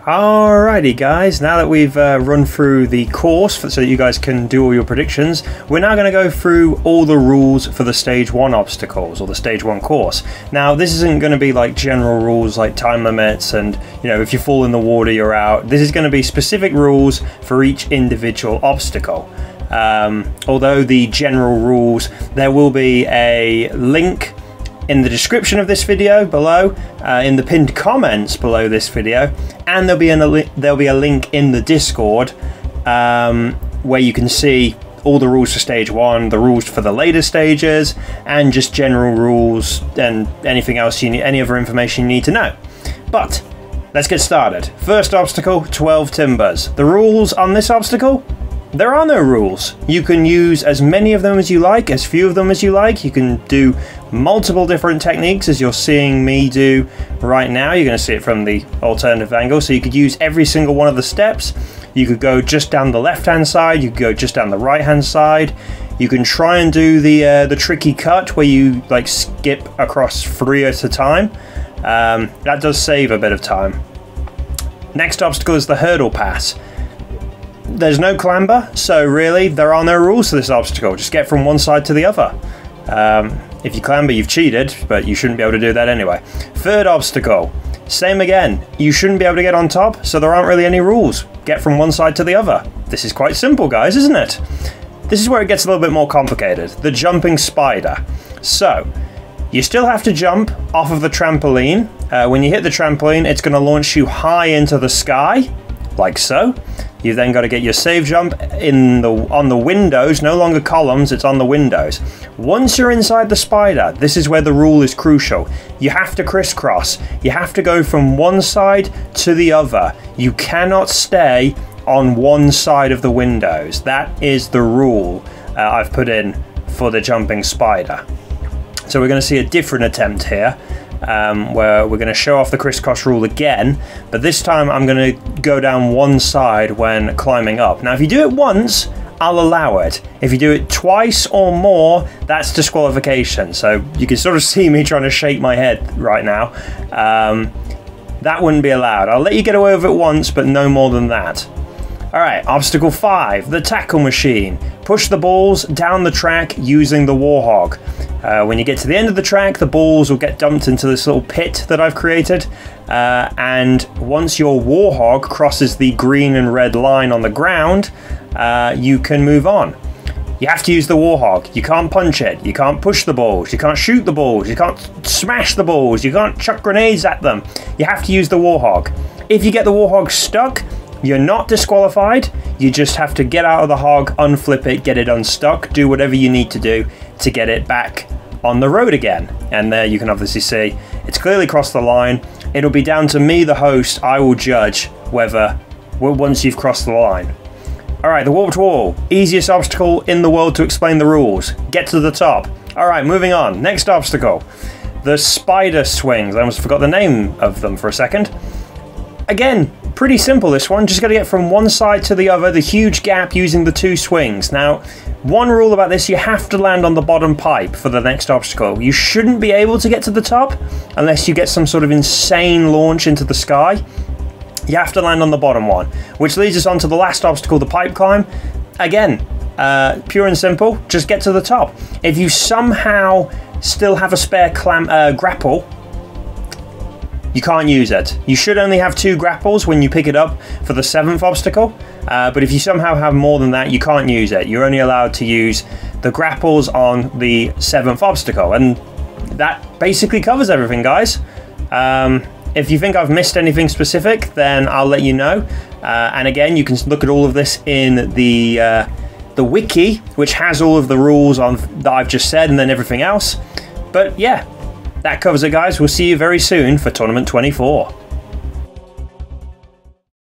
Alrighty guys, now that we've run through the course so that you guys can do all your predictions, we're now going to go through all the rules for the stage 1 obstacles or the stage 1 course. Now this isn't going to be like general rules like time limits and if you fall in the water you're out. This is going to be specific rules for each individual obstacle. Although the general rules, there will be a link in the description of this video below, in the pinned comments below this video, and there'll be a link in the Discord where you can see all the rules for stage 1, the rules for the later stages, and just general rules and anything else you need, any other information you need to know. But let's get started. First obstacle, 12 timbers. The rules on this obstacle? There are no rules. You can use as many of them as you like, as few of them as you like. You can do multiple different techniques as you're seeing me do right now. You're going to see it from the alternative angle. So you could use every single one of the steps. You could go just down the left hand side. You could go just down the right hand side. You can try and do the tricky cut where you like skip across 3 at a time. That does save a bit of time. Next obstacle is the hurdle pass. There's no clamber, so really there are no rules to this obstacle. Just get from one side to the other. If you clamber, you've cheated, but you shouldn't be able to do that anyway. Third obstacle, same again. You shouldn't be able to get on top, so there aren't really any rules. Get from one side to the other. This is quite simple, guys, isn't it? This is where it gets a little bit more complicated. The jumping spider. So, you still have to jump off of the trampoline. When you hit the trampoline, it's going to launch you high into the sky, like so. You've then got to get your save jump on the windows, no longer columns, it's on the windows. Once you're inside the spider, this is where the rule is crucial. You have to crisscross. You have to go from one side to the other. You cannot stay on one side of the windows. That is the rule I've put in for the jumping spider. So we're going to see a different attempt here. Where we're going to show off the crisscross rule again, but this time I'm going to go down one side when climbing up. Now if you do it once, I'll allow it. If you do it twice or more, that's disqualification. So you can sort of see me trying to shake my head right now. That wouldn't be allowed. I'll let you get away with it once, but no more than that. Alright, obstacle 5, the tackle machine. Push the balls down the track using the warhog. When you get to the end of the track, the balls will get dumped into this little pit that I've created. And once your warhog crosses the green and red line on the ground, you can move on. You have to use the warhog. You can't punch it. You can't push the balls. You can't shoot the balls. You can't smash the balls. You can't chuck grenades at them. You have to use the warhog. If you get the warhog stuck, you're not disqualified. You just have to get out of the hog, unflip it, get it unstuck, do whatever you need to do to get it back on the road again. And there you can obviously see it's clearly crossed the line. It'll be down to me, the host. I will judge whether once you've crossed the line. Alright, the warped wall. Easiest obstacle in the world to explain the rules. Get to the top. Alright, moving on. Next obstacle. The spider swings. I almost forgot the name of them for a second. Again, pretty simple this one, just got to get from one side to the other, the huge gap using the 2 swings. Now, one rule about this, you have to land on the bottom pipe for the next obstacle. You shouldn't be able to get to the top unless you get some sort of insane launch into the sky. You have to land on the bottom one, which leads us on to the last obstacle, the pipe climb. Again, pure and simple, just get to the top. If you somehow still have a spare grapple, you can't use it. You should only have 2 grapples when you pick it up for the 7th obstacle, but if you somehow have more than that, you can't use it. You're only allowed to use the grapples on the 7th obstacle, and that basically covers everything, guys. If you think I've missed anything specific, then I'll let you know. And again, you can look at all of this in the wiki, which has all of the rules on that I've just said, and then everything else. But yeah. That covers it, guys. We'll see you very soon for Tournament 24.